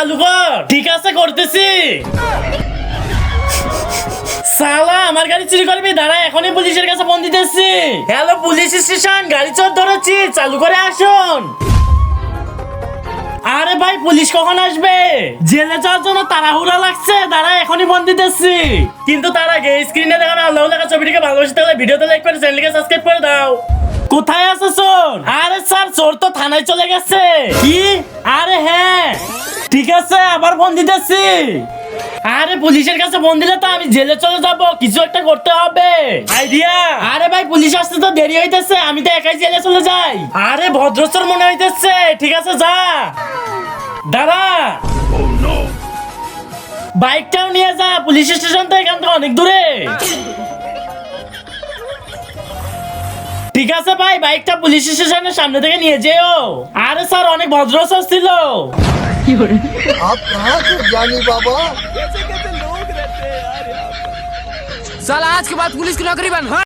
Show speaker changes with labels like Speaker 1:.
Speaker 1: চালু কর। ঠিক আছে করতেছি। সালা আমার গাড়ি চুরি করবি, দাঁড়া এখনই পুলিশের কাছে ফোন দিতেছি। হ্যালো পুলিশ স্টেশন, গাড়ি চোর ধরেছি, চালু করে আসুন। আরে ভাই পুলিশ কখন আসবে? জেলে যাওয়ার জন্য তাড়াহুড়া লাগছে, দাঁড়া এখনই ফোন দিতেছি। কিন্তু তার আগে স্ক্রিনে দেখানো আল্লাহ লেখা ছবিটিকে ভালোবাসতে হলে ভিডিওতে লাইক করে চ্যানেলকে সাবস্ক্রাইব করে দাও। কোথায় আছে চোর? আরে স্যার চোর তো থানায় চলে গেছে। কি? আরে হ্যাঁ ঠিক আছে, আবার ফোন দিতেছি। আরে পুলিশের কাছে ফোন দিলে তো আমি জেলে চলে যাব, কিছু একটা করতে হবে। আইডিয়া। আরে ভাই পুলিশ আসতে তো দেরি হইতেছে, আমি তো একাই জেলে চলে যাই। আরে ভদ্রচর মনে হইতেছে, ঠিক আছে যা। দাঁড়া বাইকটাও নিয়ে যা, পুলিশ স্টেশন তো এখান থেকে অনেক দূরে। ঠিক আছে ভাই, বাইকটা পুলিশ স্টেশনের সামনে থেকে নিয়ে যেও। আরে স্যার অনেক ভদ্রচর ছিল।
Speaker 2: आप कहाँ से जानी बाबा?
Speaker 3: साला आज के बाद पुलिस की नौकरी बंद।